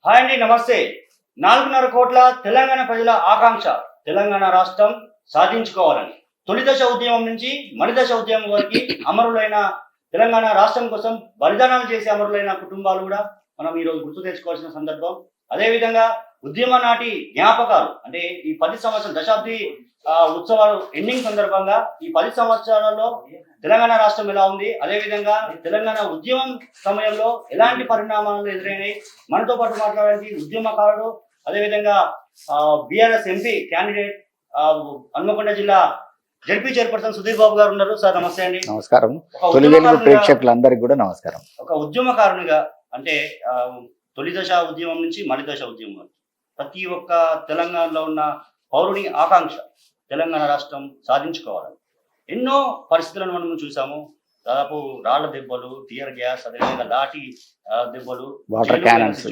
Hi అండి, నమస్తే. 4.5 కోట్ల తెలంగాణ ప్రజల ఆకాంక్ష తెలంగాణ రాష్ట్రం సాధించుకోవాలని. తొలి దశ ఉద్యమం నుంచి మలిదశ ఉద్యమం వరకు అమరులైన తెలంగాణ రాష్ట్రం కోసం బలిదానాలు చేసే అమరులైన కుటుంబాలు కూడా మనం ఈరోజు గుర్తు తెచ్చుకోవాల్సిన సందర్భం. అదేవిధంగా ఉద్యమ నాటి జ్ఞాపకాలు అంటే ఈ 10 సంవత్సరం దశాబ్ది ఉత్సవాలు ఎండింగ్ సందర్భంగా ఈ 10 సంవత్సరాలలో తెలంగాణ రాష్ట్రం ఎలా ఉంది, అదేవిధంగా తెలంగాణ ఉద్యమం సమయంలో ఎలాంటి పరిణామాలు ఎదురైనాయి, మనతో పాటు మాట్లాడడానికి ఉద్యమకారుడు అదేవిధంగా బీఆర్ఎస్ ఎంపీ క్యాండిడేట్ హన్మకొండ జిల్లా జడ్పీ చైర్పర్సన్ సుధీర్ బాబు గారు ఉన్నారు. సార్ నమస్తే అండి. నమస్కారం. ప్రేక్షకులందరికీ కూడా నమస్కారం. ఒక ఉద్యమకారునిగా అంటే తొలి దశ ఉద్యమం నుంచి మలి దశ ఉద్యమం ప్రతి ఒక్క తెలంగాణలో ఉన్న పౌరుని ఆకాంక్ష తెలంగాణ రాష్ట్రం సాధించుకోవాలని. ఎన్నో పరిస్థితులను మనం చూసాము. దాదాపు రాళ్ల దెబ్బలు, టియర్ గ్యాస్, అదేవిధంగా లాఠీ దెబ్బలు, వాటర్ క్యానన్స్,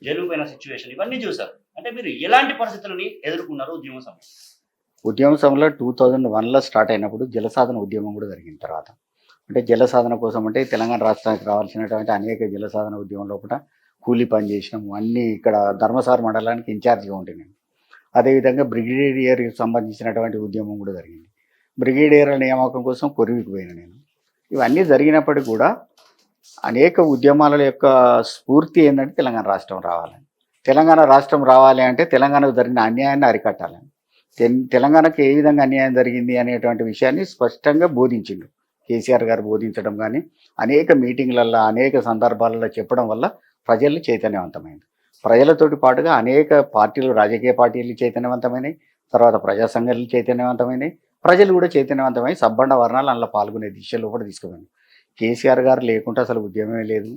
జైలు పోయిన సిచ్యువేషన్ ఇవన్నీ చూసారు. అంటే మీరు ఎలాంటి పరిస్థితులని ఎదుర్కొన్నారు ఉద్యమ సమయం? ఉద్యమ సమయంలో 2001లో స్టార్ట్ అయినప్పుడు జలసాధన ఉద్యమం కూడా జరిగిన తర్వాత అంటే జలసాధన కోసం అంటే తెలంగాణ రాష్ట్రానికి రావాల్సినటువంటి అనేక జలసాధన ఉద్యమం లోపల కూలీ పని చేసినాము. అన్నీ ఇక్కడ ధర్మసార మండలానికి ఇన్ఛార్జ్గా ఉంటే నేను. అదేవిధంగా బ్రిగేడియర్కి సంబంధించినటువంటి ఉద్యమం కూడా జరిగింది. బ్రిగేడియర్ల నియామకం కోసం కొరివికి పోయిన నేను. ఇవన్నీ జరిగినప్పటికీ కూడా అనేక ఉద్యమాల యొక్క స్ఫూర్తి ఏంటంటే తెలంగాణ రాష్ట్రం రావాలని. తెలంగాణ రాష్ట్రం రావాలి అంటే తెలంగాణకు జరిగిన అన్యాయాన్ని అరికట్టాలని. తెలంగాణకు ఏ విధంగా అన్యాయం జరిగింది అనేటువంటి విషయాన్ని స్పష్టంగా బోధించిండు కేసీఆర్ గారు. బోధించడం కానీ అనేక మీటింగ్లల్లో అనేక సందర్భాలలో చెప్పడం వల్ల ప్రజలు చైతన్యవంతమైంది. ప్రజలతోటి పాటుగా అనేక పార్టీలు, రాజకీయ పార్టీలు చైతన్యవంతమైనవి, తర్వాత ప్రజా సంఘాలు చైతన్యవంతమైనవి, ప్రజలు కూడా చైతన్యవంతమై సబ్బండ వర్ణాలు అందులో పాల్గొనే దిశలో కూడా తీసుకుపోయింది. కేసీఆర్ గారు లేకుంటే అసలు ఉద్యమమే లేదు.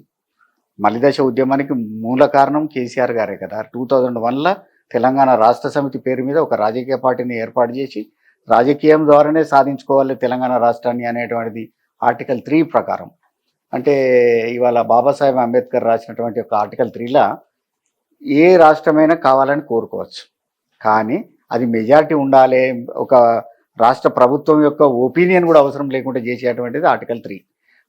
మలిదశ ఉద్యమానికి మూల కారణం కేసీఆర్ గారే కదా. 2001లో తెలంగాణ రాష్ట్ర సమితి పేరు మీద ఒక రాజకీయ పార్టీని ఏర్పాటు చేసి రాజకీయం ద్వారానే సాధించుకోవాలి తెలంగాణ రాష్ట్రాన్ని అనేటువంటిది ఆర్టికల్ 3 ప్రకారం. అంటే ఇవాళ బాబాసాహెబ్ అంబేద్కర్ రాసినటువంటి ఒక ఆర్టికల్ 3లో ఏ రాష్ట్రమైనా కావాలని కోరుకోవచ్చు, కానీ అది మెజారిటీ ఉండాలి, ఒక రాష్ట్ర ప్రభుత్వం యొక్క ఒపీనియన్ కూడా అవసరం లేకుండా చేసేటువంటిది ఆర్టికల్ 3.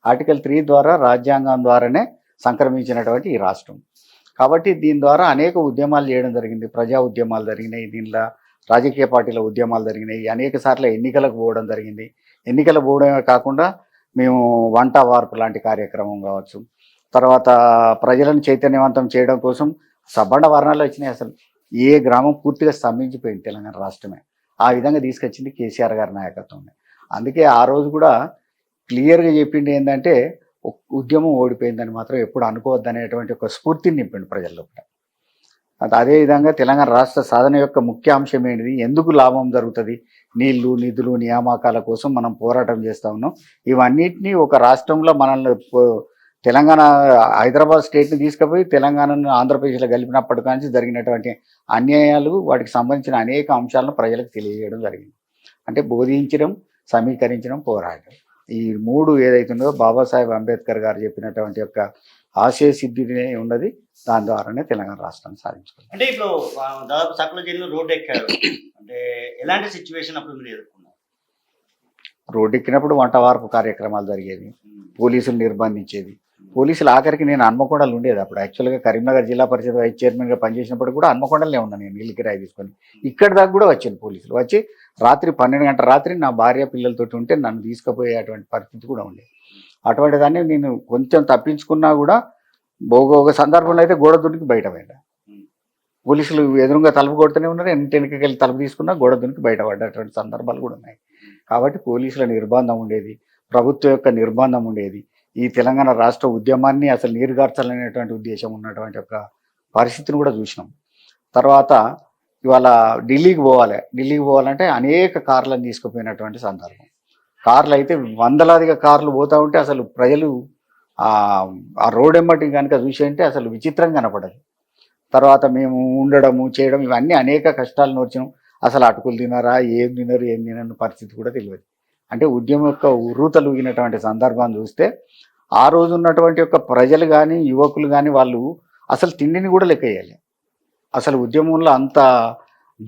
ఆర్టికల్ 3 ద్వారా రాజ్యాంగం ద్వారానే సంక్రమించినటువంటి ఈ రాష్ట్రం. కాబట్టి దీని ద్వారా అనేక ఉద్యమాలు చేయడం జరిగింది. ప్రజా ఉద్యమాలు జరిగినాయి, దీనిలో రాజకీయ పార్టీల ఉద్యమాలు జరిగినాయి, అనేక సార్లు ఎన్నికలకు పోవడం జరిగింది. ఎన్నికలు పోవడమే కాకుండా మేము వంట వార్పు లాంటి కార్యక్రమం కావచ్చు, తర్వాత ప్రజలను చైతన్యవంతం చేయడం కోసం సబ్బండ వర్ణాలు వచ్చినాయి. అసలు ఏ గ్రామం పూర్తిగా స్తంభించిపోయింది తెలంగాణ రాష్ట్రమే. ఆ విధంగా తీసుకొచ్చింది కేసీఆర్ గారి నాయకత్వంలో. అందుకే ఆ రోజు కూడా క్లియర్గా చెప్పింది ఏంటంటే ఉద్యమం ఓడిపోయిందని మాత్రం ఎప్పుడు అనుకోవద్దు అనేటువంటి ఒక స్ఫూర్తిని నింపండి ప్రజల్లో. అదేవిధంగా తెలంగాణ రాష్ట్ర సాధన యొక్క ముఖ్య అంశం ఏంటిది, ఎందుకు లాభం జరుగుతుంది, నీళ్లు, నిధులు, నియామకాల కోసం మనం పోరాటం చేస్తూ ఉన్నాం. ఇవన్నిటినీ ఒక రాష్ట్రంలో మనల్ని తెలంగాణ హైదరాబాద్ స్టేట్ని తీసుకుపోయి తెలంగాణను ఆంధ్రప్రదేశ్లో కలిపినప్పటి నుంచి జరిగినటువంటి అన్యాయాలు, వాటికి సంబంధించిన అనేక అంశాలను ప్రజలకు తెలియజేయడం జరిగింది. అంటే బోధించడం, సమీకరించడం, పోరాటం, ఈ 3 ఏదైతుందో బాబాసాహెబ్ అంబేద్కర్ గారు చెప్పినటువంటి యొక్క ఆశయ సిద్ధినే ఉన్నది. దాని ద్వారానే తెలంగాణ రాష్ట్రాన్ని సాధించుకోవాలి. అంటే ఇప్పుడు దాదాపు సకల జైలు రోడ్డు ఎక్కారు అంటే ఎలాంటి సిచ్యువేషన్ అప్పుడు మీరు ఎదుర్కొన్నారు? రోడ్డు ఎక్కినప్పుడు వంట వార్పు కార్యక్రమాలు జరిగేవి, పోలీసులు నిర్బంధించేది. పోలీసులు ఆఖరికి నేను హన్మకొండలో ఉండేది అప్పుడు. యాక్చువల్గా కరీంనగర్ జిల్లా పరిషత్ వైస్ చైర్మన్గా పనిచేసినప్పుడు కూడా హన్మకొండలనే ఉన్నాను నేను, నీళ్ళు కిరాయి తీసుకొని. ఇక్కడి దాకా కూడా వచ్చాను పోలీసులు. వచ్చి రాత్రి 12 గంటల రాత్రి నా భార్య పిల్లలతోటి ఉంటే నన్ను తీసుకుపోయేటువంటి పరిస్థితి కూడా ఉండేది. అటువంటి దాన్ని నేను కొంచెం తప్పించుకున్నా కూడా ఒక సందర్భంలో అయితే గోడ దునికి బయట పడ్డా. పోలీసులు ఎదురుగా తలుపు కొడుతూనే ఉన్నారు, వెనకకి వెళ్ళి తలుపు తీసుకున్నా గోడ దునికి బయటపడ్డటువంటి సందర్భాలు కూడా ఉన్నాయి. కాబట్టి పోలీసుల నిర్బంధం ఉండేది, ప్రభుత్వం యొక్క నిర్బంధం ఉండేది. ఈ తెలంగాణ రాష్ట్ర ఉద్యమాన్ని అసలు నీరుగార్చాలనేటువంటి ఉద్దేశం ఉన్నటువంటి ఒక పరిస్థితిని కూడా చూసినాం. తర్వాత ఇవాళ ఢిల్లీకి పోవాలంటే అనేక కార్లను తీసుకుపోయినటువంటి సందర్భం. కార్లు అయితే వందలాదిగా కార్లు పోతూ ఉంటే అసలు ప్రజలు ఆ రోడ్ ఎమ్మటి కనుక చూసేంటే అసలు విచిత్రంగా కనపడదు. తర్వాత మేము ఉండడము, చేయడం, ఇవన్నీ అనేక కష్టాలు నోర్చినాం. అసలు అటుకులు తినారా, ఏం తినని పరిస్థితి కూడా తెలియదు. అంటే ఉద్యమం యొక్క ఉర్రూతలు ఊగినటువంటి సందర్భాన్ని చూస్తే ఆ రోజు ఉన్నటువంటి యొక్క ప్రజలు కానీ యువకులు కానీ వాళ్ళు అసలు తిండిని కూడా లెక్క వేయాలి. అసలు ఉద్యమంలో అంత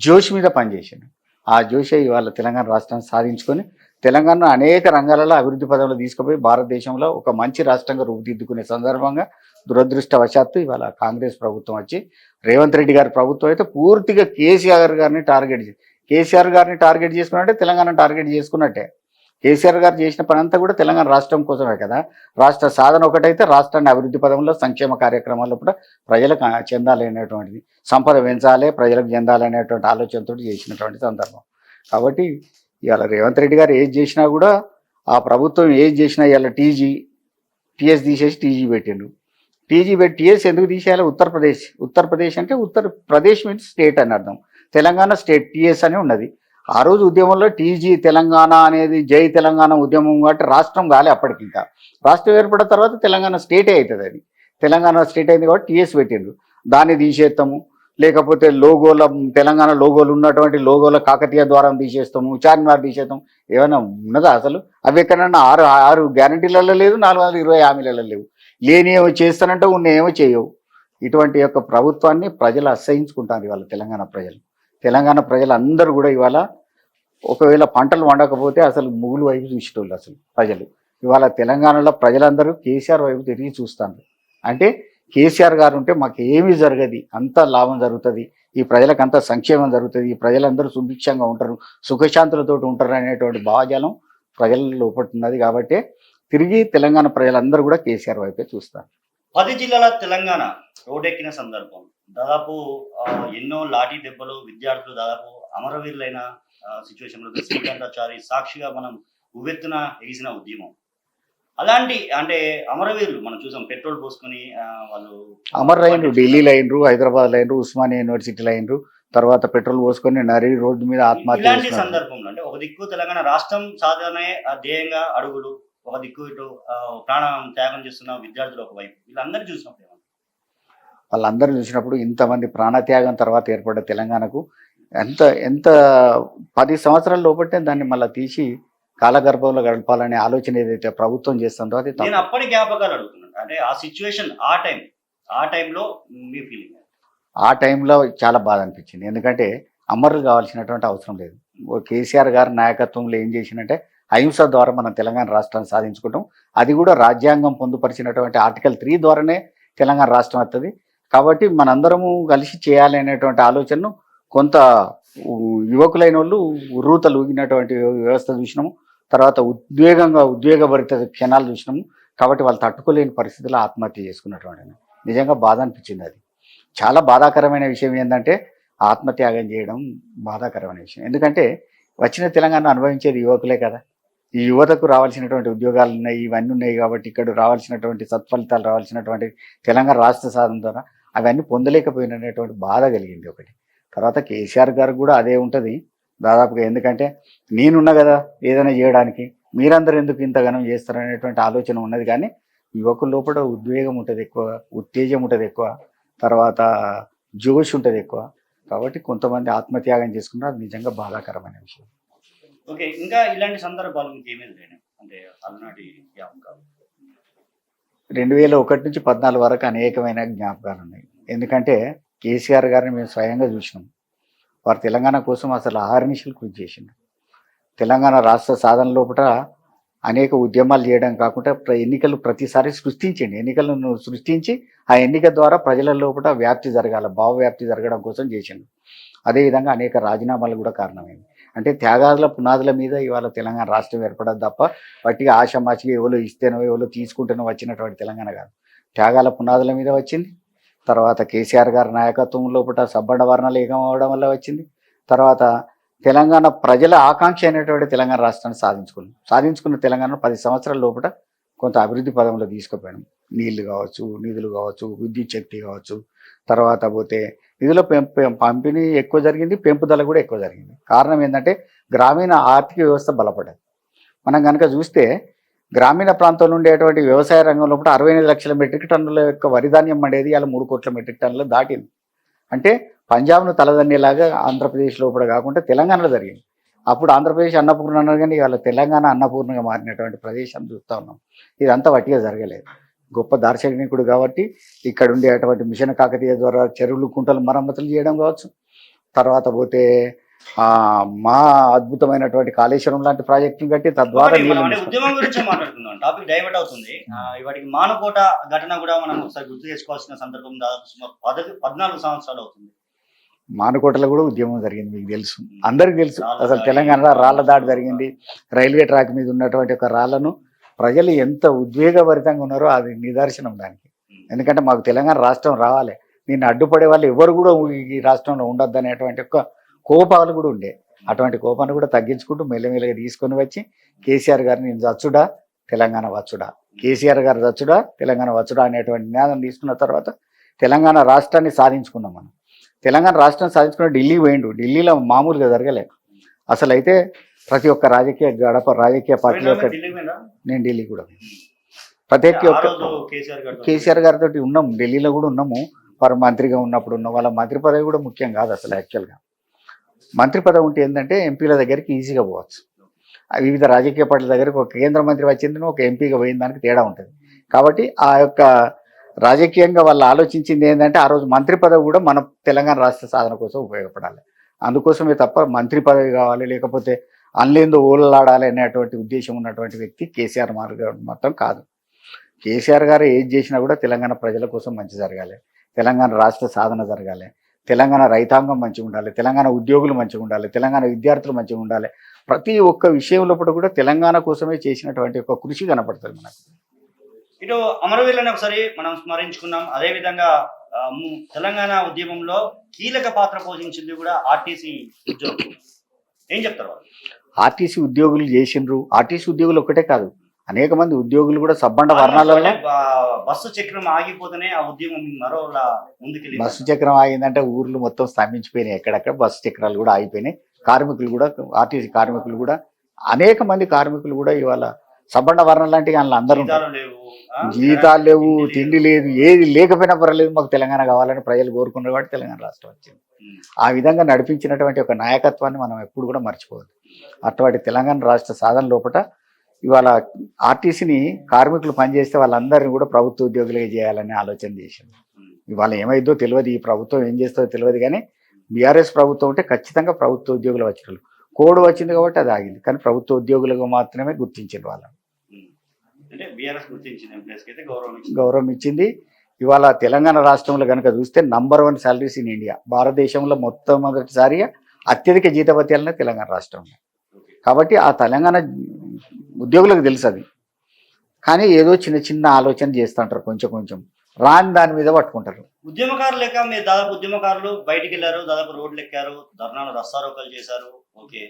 జోష్ మీద పనిచేసింది. ఆ జోషే ఇవాళ తెలంగాణ రాష్ట్రాన్ని సాధించుకొని తెలంగాణ అనేక రంగాలలో అభివృద్ధి పదంలో తీసుకుపోయి భారతదేశంలో ఒక మంచి రాష్ట్రంగా రూపుదిద్దుకునే సందర్భంగా దురదృష్టవశాత్తు ఇవాళ కాంగ్రెస్ ప్రభుత్వం వచ్చి రేవంత్ రెడ్డి గారి ప్రభుత్వం అయితే పూర్తిగా కేసీఆర్ గారిని టార్గెట్ చేసుకున్నట్టే తెలంగాణ టార్గెట్ చేసుకున్నట్టే. కేసీఆర్ గారు చేసిన పని అంతా కూడా తెలంగాణ రాష్ట్రం కోసమే కదా. రాష్ట్ర సాధన ఒకటైతే రాష్ట్రాన్ని అభివృద్ధి పదంలో సంక్షేమ కార్యక్రమాల్లో కూడా ప్రజలకు చెందాలి అనేటువంటిది, సంపద పెంచాలి ప్రజలకు చెందాలి అనేటువంటి ఆలోచనతో చేసినటువంటి సందర్భం. కాబట్టి ఇవాళ రేవంత్ రెడ్డి గారు ఏది చేసినా కూడా ఆ ప్రభుత్వం ఏది చేసినా ఇవాళ టీఎస్ తీసేసి టీజీ పెట్టిండు. టీఎస్ ఎందుకు తీసేయాలి? ఉత్తరప్రదేశ్ అంటే ఉత్తరప్రదేశ్ మీన్స్ స్టేట్ అని అర్థం. తెలంగాణ స్టేట్ టీఎస్ అని ఉన్నది. ఆ రోజు ఉద్యమంలో టీజీ తెలంగాణ అనేది జై తెలంగాణ ఉద్యమం కాబట్టి రాష్ట్రం కాలే. అప్పటికి ఇంకా రాష్ట్రం ఏర్పడిన తర్వాత తెలంగాణ స్టేటే అవుతుంది. అది తెలంగాణ స్టేట్ అయింది కాబట్టి టీఎస్ పెట్టిండ్రు. దాన్ని తీసేస్తాము, లేకపోతే లోగోల తెలంగాణ లోగోలు ఉన్నటువంటి లోగోల కాకతీయ ద్వారం తీసేస్తాము, చార్మినార్ తీసేస్తాము. ఏమైనా ఉన్నదా అసలు? అవి ఎక్కడన్నా ఆరు గ్యారంటీలలో లేదు, 420 హామీలలో లేవు. లేని ఏమో చేస్తానంటే ఉన్న ఏమో చేయవు. ఇటువంటి యొక్క ప్రభుత్వాన్ని ప్రజలు అసహించుకుంటారు ఇవాళ తెలంగాణ ప్రజలు అందరూ కూడా ఇవాళ ఒకవేళ పంటలు వండకపోతే అసలు ముగులు వైపు చూసేటోళ్ళు అసలు ప్రజలు. ఇవాళ తెలంగాణలో ప్రజలందరూ కేసీఆర్ వైపు తిరిగి చూస్తారు. అంటే కేసీఆర్ గారు ఉంటే మాకు ఏమీ జరగదు, అంత లాభం జరుగుతుంది, ఈ ప్రజలకు అంత సంక్షేమం జరుగుతుంది, ఈ ప్రజలందరూ సుభిక్షంగా ఉంటారు, సుఖశాంతులతో ఉంటారు అనేటువంటి భావజాలం ప్రజల లోపల ఉన్నది. కాబట్టి తిరిగి తెలంగాణ ప్రజలందరూ కూడా కేసీఆర్ వైపే చూస్తారు. 10 జిల్లాల తెలంగాణ రోడ్డెక్కిన సందర్భం దాదాపు ఎన్నో లాఠీ దెబ్బలు, విద్యార్థులు దాదాపు అమరవీరులైన సిచ్యువేషన్లో శ్రీకాంతాచారి సాక్షిగా మనం ఉవ్వెత్తున ఎగిసిన ఉద్యమం. అలాంటి అంటే అమరవీరులు మనం చూసాం, పెట్రోల్ పోసుకొని వాళ్ళు అమర్ అయినరు, ఢిల్లీలో అయినరు, హైదరాబాద్లో అయినరు, ఉస్మానియా యూనివర్సిటీలో అయినరు, తర్వాత పెట్రోల్ పోసుకొని నరి రోడ్డు మీద ఆత్మహత్య. ఇలాంటి సందర్భంలో అంటే ఒక దిక్కు తెలంగాణ రాష్ట్రం సాధనే ధ్యేయంగా అడుగులు, ఒక దిక్కు ఇటు ప్రాణం త్యాగం చేస్తున్న విద్యార్థులు ఒకవైపు, వీళ్ళందరూ చూసినప్పుడు వాళ్ళందరూ చూసినప్పుడు ఇంతమంది ప్రాణత్యాగం తర్వాత ఏర్పడ్డ తెలంగాణకు ఎంత 10 సంవత్సరాల లోపట్టే దాన్ని మళ్ళీ తీసి కాలగర్భంలో గడపాలనే ఆలోచన ఏదైతే ప్రభుత్వం చేస్తుందో అది నేను అప్పటి జ్ఞాపకాలు అడుగుతున్నాను. అంటే ఆ సిచ్యువేషన్ ఆ టైంలో మీ ఫీలింగ్? ఆ టైంలో చాలా బాధ అనిపించింది. ఎందుకంటే అమరులు కావాల్సినటువంటి అవసరం లేదు. కేసీఆర్ గారి నాయకత్వంలో ఏం చేసిందంటే అహింస ద్వారా మనం తెలంగాణ రాష్ట్రాన్ని సాధించుకుంటాం. అది కూడా రాజ్యాంగం పొందుపరిచినటువంటి ఆర్టికల్ 3 ద్వారానే తెలంగాణ రాష్ట్రం వస్తుంది. కాబట్టి మనందరము కలిసి చేయాలి అనేటువంటి ఆలోచనను కొంత యువకులైన వాళ్ళు ఉర్రూతలు ఊగినటువంటి వ్యవస్థ చూసినాము. తర్వాత ఉద్వేగభరిత క్షణాలు చూసినాము. కాబట్టి వాళ్ళు తట్టుకోలేని పరిస్థితుల్లో ఆత్మహత్య చేసుకున్నటువంటి నిజంగా బాధ అనిపించింది. అది చాలా బాధాకరమైన విషయం. ఏంటంటే ఆత్మత్యాగం చేయడం బాధాకరమైన విషయం. ఎందుకంటే వచ్చిన తెలంగాణ అనుభవించేది యువకులే కదా. ఈ యువతకు రావాల్సినటువంటి ఉద్యోగాలు ఉన్నాయి, ఇవన్నీ ఉన్నాయి. కాబట్టి ఇక్కడ రావాల్సినటువంటి సత్ఫలితాలు, రావాల్సినటువంటి తెలంగాణ రాష్ట్ర సాధన ద్వారా అవన్నీ పొందలేకపోయినటువంటి బాధ కలిగింది ఒకటి. తర్వాత కేసీఆర్ గారు కూడా అదే ఉంటుంది దాదాపుగా. ఎందుకంటే నేనున్నా కదా ఏదైనా చేయడానికి, మీరందరూ ఎందుకు ఇంతగానం చేస్తారనేటువంటి ఆలోచన ఉన్నది. కానీ యువకుల లోపల ఉద్వేగం ఉంటుంది ఎక్కువ, ఉత్తేజం ఉంటుంది ఎక్కువ, తర్వాత జోష్ ఉంటుంది ఎక్కువ. కాబట్టి కొంతమంది ఆత్మత్యాగం చేసుకున్నారు. అది నిజంగా బాధాకరమైన విషయం. ఓకే, ఇంకా ఇలాంటి సందర్భాలు మీకు ఏమేమి లేనాయి అంటే అలనాటి జ్ఞాపకాలు? 2001 నుంచి 14 వరకు అనేకమైన జ్ఞాపకాలు ఉన్నాయి. ఎందుకంటే కేసీఆర్ గారిని మేము స్వయంగా చూసినాం. వారు తెలంగాణ కోసం అసలు అహర్నిశలు కృషి చేసిండు. తెలంగాణ రాష్ట్ర సాధన లోపల అనేక ఉద్యమాలు చేయడం కాకుండా ఎన్నికలు ప్రతిసారి ఎన్నికలను సృష్టించి ఆ ఎన్నిక ద్వారా ప్రజల లోపల వ్యాప్తి జరగాల, భావవ్యాప్తి జరగడం కోసం చేసిండు. అదేవిధంగా అనేక రాజీనామాలు కూడా కారణమైంది. అంటే త్యాగాల పునాదుల మీద ఇవాళ తెలంగాణ రాష్ట్రం ఏర్పడదు తప్ప వట్టిగా ఆషామాషిగా ఎవరో ఇస్తేనో ఎవరో తీసుకుంటేనో వచ్చినటువంటి తెలంగాణ కాదు. త్యాగాల పునాదుల మీద వచ్చింది. తర్వాత కేసీఆర్ గారి నాయకత్వం లోపల సబ్బండ వర్ణాలు ఏకం అవడం వల్ల వచ్చింది. తర్వాత తెలంగాణ ప్రజల ఆకాంక్ష అయినటువంటి తెలంగాణ రాష్ట్రాన్ని సాధించుకున్న తెలంగాణ 10 సంవత్సరాల లోపల కొంత అభివృద్ధి పదంలో తీసుకుపోయాం. నీళ్లు కావచ్చు, నిధులు కావచ్చు, విద్యుత్ శక్తి కావచ్చు. తర్వాత పోతే నిధుల పంపిణీ ఎక్కువ జరిగింది, పెంపుదల కూడా ఎక్కువ జరిగింది. కారణం ఏంటంటే గ్రామీణ ఆర్థిక వ్యవస్థ బలపడ్డది. మనం కనుక చూస్తే గ్రామీణ ప్రాంతంలో ఉండేటువంటి వ్యవసాయ రంగంలో 68 లక్షల మెట్రిక్ టన్నుల యొక్క వరిధాన్యం పండేది ఇలా 3 కోట్ల మెట్రిక్ టన్నులు దాటింది. అంటే పంజాబ్ను తలదన్నేలాగా ఆంధ్రప్రదేశ్ లోపల కాకుండా తెలంగాణలో జరిగింది. అప్పుడు ఆంధ్రప్రదేశ్ అన్నపూర్ణ అన్నారు, కానీ ఇవాళ తెలంగాణ అన్నపూర్ణగా మారినటువంటి ప్రదేశం చూస్తూ ఉన్నాం. ఇదంతా వట్టిగా జరగలేదు. గొప్ప దార్శనికుడు కాబట్టి ఇక్కడ ఉండేటువంటి మిషన్ కాకతీయ ద్వారా చెరువులు, కుంటలు మరమ్మతులు చేయడం కావచ్చు. తర్వాత పోతే మా అద్భుతమైనటువంటి కాళేశ్వరం లాంటి ప్రాజెక్టులు కట్టి తద్వారా ఒకటి మనం నీళ్ళు అంటే ఉద్యమం గురించి మాట్లాడుకుందాం, టాపిక్ డైవర్ట్ అవుతుంది. వాటికి మానుకోట ఘటన కూడా మనం ఒకసారి గుర్తు చేసుకోవాల్సిన సందర్భం దాదాపు సుమారు 14 సంవత్సరాలు అవుతుంది. మానుకోటలో కూడా ఉద్యమం జరిగింది, మీకు తెలుసు, అందరికి తెలుసు. రాళ్ళ అసలు దాడి, తెలంగాణలో రాళ్ల దాడి జరిగింది. రైల్వే ట్రాక్ మీద ఉన్నటువంటి ఒక రాళ్లను ప్రజలు ఎంత ఉద్వేగభరితంగా ఉన్నారో అది నిదర్శనం దానికి. ఎందుకంటే మాకు తెలంగాణ రాష్ట్రం రావాలి, దీన్ని అడ్డుపడే వాళ్ళు ఎవరు కూడా ఈ రాష్ట్రంలో ఉండొద్దు అనేటువంటి ఒక కోపాలు కూడా ఉండే. అటువంటి కోపాన్ని కూడా తగ్గించుకుంటూ మెల్లమెల్లగా తీసుకొని వచ్చి కేసీఆర్ గారిని నేను చచ్చుడా తెలంగాణ వచ్చుడా, కేసీఆర్ గారు చచ్చుడా తెలంగాణ వచ్చుడా అనేటువంటి నినాదం తీసుకున్న తర్వాత తెలంగాణ రాష్ట్రాన్ని సాధించుకున్నాం మనం. తెలంగాణ రాష్ట్రం సాధించుకున్న ఢిల్లీ పోయిండు. ఢిల్లీలో మామూలుగా జరగలే. అసలు అయితే ప్రతి ఒక్క రాజకీయ పార్టీ యొక్క ఢిల్లీ మీద నేను ఢిల్లీ కూడా ప్రతి ఆ ఒక్క రోజు కేసీఆర్ గారితో ఉన్నాము, ఢిల్లీలో కూడా ఉన్నాము. వారు మంత్రిగా ఉన్నప్పుడు ఉన్నాం. వాళ్ళ మంత్రి పదవి కూడా ముఖ్యం కాదు అసలు. యాక్చువల్గా మంత్రి పదవి ఉంటే ఏంటంటే ఎంపీల దగ్గరికి ఈజీగా పోవచ్చు. వివిధ రాజకీయ పార్టీల దగ్గరికి ఒక కేంద్ర మంత్రి వచ్చిందని ఒక ఎంపీగా పోయిన దానికి తేడా ఉంటుంది. కాబట్టి ఆ యొక్క రాజకీయంగా వాళ్ళు ఆలోచించింది ఏంటంటే ఆ రోజు మంత్రి పదవి కూడా మన తెలంగాణ రాష్ట్ర సాధన కోసం ఉపయోగపడాలి. అందుకోసమే తప్ప మంత్రి పదవి కావాలి లేకపోతే అన్లేందో ఓలలాడాలి అనేటువంటి ఉద్దేశం ఉన్నటువంటి వ్యక్తి కేసీఆర్ మాత్రం కాదు. కేసీఆర్ గారు ఏది చేసినా కూడా తెలంగాణ ప్రజల కోసం మంచి జరగాలి, తెలంగాణ రాష్ట్ర సాధన జరగాలి, తెలంగాణ రైతాంగం మంచిగా ఉండాలి, తెలంగాణ ఉద్యోగులు మంచిగా ఉండాలి, తెలంగాణ విద్యార్థులు మంచిగా ఉండాలి. ప్రతి ఒక్క విషయంలో కూడా తెలంగాణ కోసమే చేసినటువంటి ఒక కృషి కనపడుతుంది మనకు. ఇటు అమరవీరులను ఒకసారి మనం స్మరించుకున్నాం. అదేవిధంగా తెలంగాణ ఉద్యమంలో కీలక పాత్ర పోషించింది కూడా ఆర్టీసీ ఉద్యోగులు. ఏం చెప్తారు వాళ్ళు? ఆర్టీసీ ఉద్యోగులు చేసిండ్రు. ఆర్టీసీ ఉద్యోగులు ఒకటే కాదు, అనేక మంది ఉద్యోగులు కూడా సబ్బండ వర్ణాలలో బస్సు చక్రం ఆగిపోతేనే ఆ ఉద్యమం మరోలా ముందుకెళ్ళి. బస్సు చక్రం ఆగిందంటే ఊర్లు మొత్తం స్తంభించిపోయినాయి. ఎక్కడెక్కడ బస్సు చక్రాలు కూడా ఆగిపోయినాయి. కార్మికులు కూడా, ఆర్టీసీ కార్మికులు కూడా, అనేక మంది కార్మికులు కూడా ఇవాళ సబ్బండ వర్ణం లాంటి వాళ్ళు అందరూ జీతాలు లేవు, తిండి లేదు, ఏది లేకపోయినా పర్వాలేదు మాకు తెలంగాణ కావాలని ప్రజలు కోరుకున్నారు కాబట్టి తెలంగాణ రాష్ట్రం వచ్చింది. ఆ విధంగా నడిపించినటువంటి ఒక నాయకత్వాన్ని మనం ఎప్పుడు కూడా మర్చిపోవద్దు. అటువంటి తెలంగాణ రాష్ట్ర సాధన లోపల ఇవాళ ఆర్టీసీని కార్మికులు పనిచేస్తే వాళ్ళందరినీ కూడా ప్రభుత్వ ఉద్యోగులుగా చేయాలని ఆలోచన చేసింది. ఇవాళ ఏమైందో తెలియదు, ఈ ప్రభుత్వం ఏం చేస్తుందో తెలియదు. కానీ బీఆర్ఎస్ ప్రభుత్వం ఉంటే ఖచ్చితంగా ప్రభుత్వ ఉద్యోగులు వచ్చినారు. కోడ్ వచ్చింది కాబట్టి అది ఆగింది. కానీ ప్రభుత్వ ఉద్యోగులుగా మాత్రమే గుర్తించారు వాళ్ళని. గౌరవం ఇచ్చింది. ఇవాళ తెలంగాణ రాష్ట్రంలో కనుక చూస్తే నంబర్ 1 సాలరీస్ ఇన్ ఇండియా. భారతదేశంలో మొట్టమొదటిసారిగా అత్యధిక జీతభత్యాలనే తెలంగాణ రాష్ట్రంలో. కాబట్టి ఆ తెలంగాణ ఉద్యోగులకు తెలుసు అది. కానీ ఏదో చిన్న చిన్న ఆలోచన చేస్తుంటారు, కొంచెం కొంచెం రాని దాని మీద పట్టుకుంటారు. ఉద్యమకారులు లేక మీరు దాదాపు ఉద్యమకారులు బయటికి వెళ్ళారు, దాదాపు రోడ్లు ఎక్కారు, ధర్నాలు రస్తారోకలు చేశారు. ఓకే,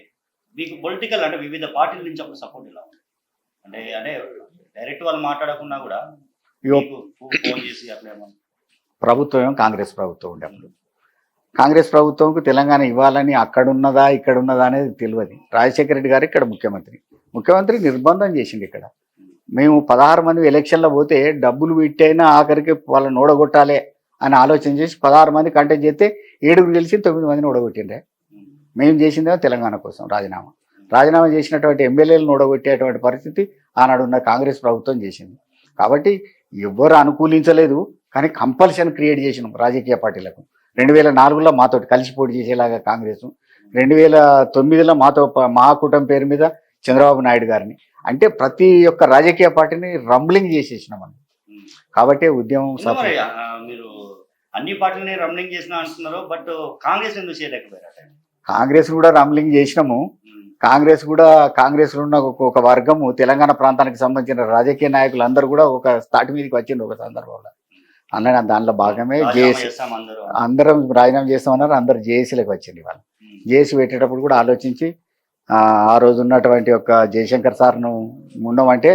మీకు పొలిటికల్ అంటే వివిధ పార్టీల నుంచి అప్పుడు సపోర్ట్ ఇలా ఉంది అంటే అంటే డైరెక్ట్ వాళ్ళు మాట్లాడకుండా కూడా ఫోన్ చేసి అట్లా ప్రభుత్వం కాంగ్రెస్ ప్రభుత్వం ఉండేప్పుడు కాంగ్రెస్ ప్రభుత్వంకు తెలంగాణ ఇవ్వాలని అక్కడున్నదా ఇక్కడున్నదా అనేది తెలియదు. రాజశేఖర రెడ్డి గారు ఇక్కడ ముఖ్యమంత్రి నిర్బంధం చేసింది. ఇక్కడ మేము 16 మంది ఎలక్షన్లో పోతే డబ్బులు పెట్టైనా ఆఖరికి వాళ్ళని ఓడగొట్టాలి అని ఆలోచన చేసి 16 మంది కంటెస్ట్ చేస్తే 7 గెలిచి 9 మందిని ఓడగొట్టిండే. మేము చేసిందేమో తెలంగాణ కోసం రాజీనామా చేసినటువంటి ఎమ్మెల్యేలను ఓడగొట్టేటువంటి పరిస్థితి ఆనాడు ఉన్న కాంగ్రెస్ ప్రభుత్వం చేసింది. కాబట్టి ఎవ్వరు అనుకూలించలేదు, కానీ కంపల్షన్ క్రియేట్ చేసినాం రాజకీయ పార్టీలకు. 2004లో మాతో కలిసి పోటీ చేసేలాగా కాంగ్రెస్, 2009లో మా కూటమి పేరు మీద చంద్రబాబు నాయుడు గారిని, అంటే ప్రతి ఒక్క రాజకీయ పార్టీని రంబ్లింగ్ చేసేసినాం మనం. కాబట్టి ఉద్యమం మీరు అన్ని పార్టీలని రంబ్లింగ్ చేసిన అంటున్నారు, బట్ కాంగ్రెస్ ఎందుకు చేయలేకపోయారు? కాంగ్రెస్ కూడా రంబ్లింగ్ చేసినాము. కాంగ్రెస్లో ఉన్న ఒక వర్గము తెలంగాణ ప్రాంతానికి సంబంధించిన రాజకీయ నాయకులు అందరూ కూడా ఒక తాటి మీదకి వచ్చిండ్రు ఒక సందర్భంలో. అన్న దాంట్లో భాగమే జేఏసీ అందరం రాజీనామా చేస్తామన్నారు. అందరు జేఏసీలకు వచ్చింది. వాళ్ళు జేఏసీ పెట్టేటప్పుడు కూడా ఆలోచించి ఆ రోజు ఉన్నటువంటి ఒక జయశంకర్ సార్ను ఉండమంటే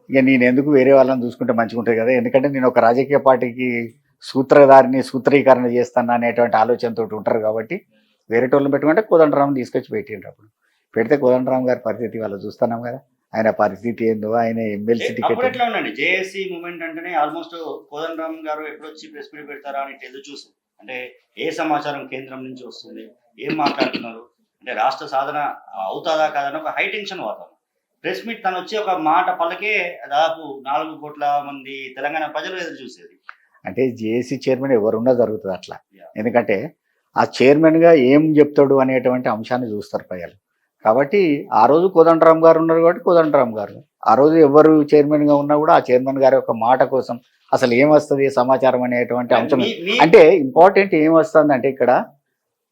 ఇక నేను ఎందుకు వేరే వాళ్ళని చూసుకుంటే మంచిగా ఉంటుంది కదా, ఎందుకంటే నేను ఒక రాజకీయ పార్టీకి సూత్రీకరణ చేస్తాను అనేటువంటి ఆలోచనతో ఉంటారు. కాబట్టి వేరే టోళ్ళని పెట్టుకుంటే కోదండరామ్ తీసుకొచ్చి పెట్టిండ్రు. అప్పుడు పెడితే కోదండరామ్ గారి పరిస్థితి వాళ్ళు చూస్తున్నాం కదా, ఆయన పరిస్థితి ఏందో, ఆయన ఎమ్మెల్సీ టికెట్. జేఏసీ మూవ్మెంట్ అంటేనే ఆల్మోస్ట్ కోదండరామ్ గారు ఎప్పుడొచ్చి ప్రెస్ మీట్ పెడతారా అని ఎదురు చూసు, అంటే ఏ సమాచారం కేంద్రం నుంచి వస్తుంది, ఏం మాట్లాడుతున్నారు, అంటే రాష్ట్ర సాధన అవుతాదా కాదని ఒక హై టెన్షన్ వాతావరణం. ప్రెస్ మీట్ తను వచ్చి ఒక మాట పల్లకే దాదాపు 4 కోట్ల మంది తెలంగాణ ప్రజలు ఎదురు చూసేది. అంటే జేఏసీ చైర్మన్ ఎవరున్నా జరుగుతుంది అట్లా. ఎందుకంటే ఆ చైర్మన్గా ఏం చెప్తాడు అనేటువంటి అంశాన్ని చూస్తారు ప్రజలు. కాబట్టి ఆ రోజు కోదండరామ్ గారు ఉన్నారు కాబట్టి కోదండరామ్ గారు, ఆ రోజు ఎవరు చైర్మన్గా ఉన్నా కూడా ఆ చైర్మన్ గారి యొక్క మాట కోసం అసలు ఏమొస్తుంది సమాచారం అనేటువంటి అంశం. మీ మీ అంటే ఇంపార్టెంట్ ఏమొస్తుందంటే ఇక్కడ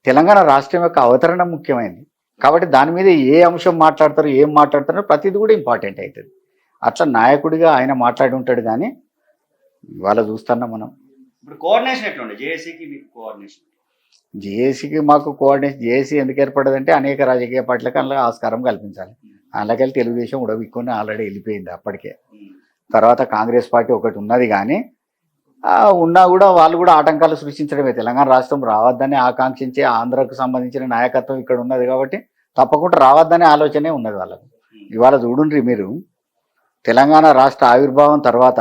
తెలంగాణ రాష్ట్రం యొక్క అవతరణ ముఖ్యమైనది. కాబట్టి దాని మీద ఏ అంశం మాట్లాడతారు, ఏం మాట్లాడతారో ప్రతిది కూడా ఇంపార్టెంట్ అవుతుంది. అట్లా నాయకుడిగా ఆయన మాట్లాడి ఉంటాడు. కానీ ఇవాళ చూస్తున్నాం మనం ఇప్పుడు కోఆర్డినేషన్ ఎట్లుండే జేఏసీకి మీకు కోఆర్డినేషన్? జేఏసీకి మాకు కోఆర్డినేషన్, జేఏసీ ఎందుకు ఏర్పడదంటే అనేక రాజకీయ పార్టీలకు అందులో ఆస్కారం కల్పించాలి. అందులోకెళ్ళి తెలుగుదేశం ఉడవిక్కుని ఆల్రెడీ వెళ్ళిపోయింది అప్పటికే. తర్వాత కాంగ్రెస్ పార్టీ ఒకటి ఉన్నది, కానీ ఉన్నా కూడా వాళ్ళు కూడా ఆటంకాలు సృష్టించడమే. తెలంగాణ రాష్ట్రం రావద్దని ఆకాంక్షించే ఆంధ్రకు సంబంధించిన నాయకత్వం ఇక్కడ ఉన్నది కాబట్టి తప్పకుండా రావద్దనే ఆలోచనే ఉన్నది వాళ్ళకు. ఇవాళ చూడుండ్రి మీరు, తెలంగాణ రాష్ట్ర ఆవిర్భావం తర్వాత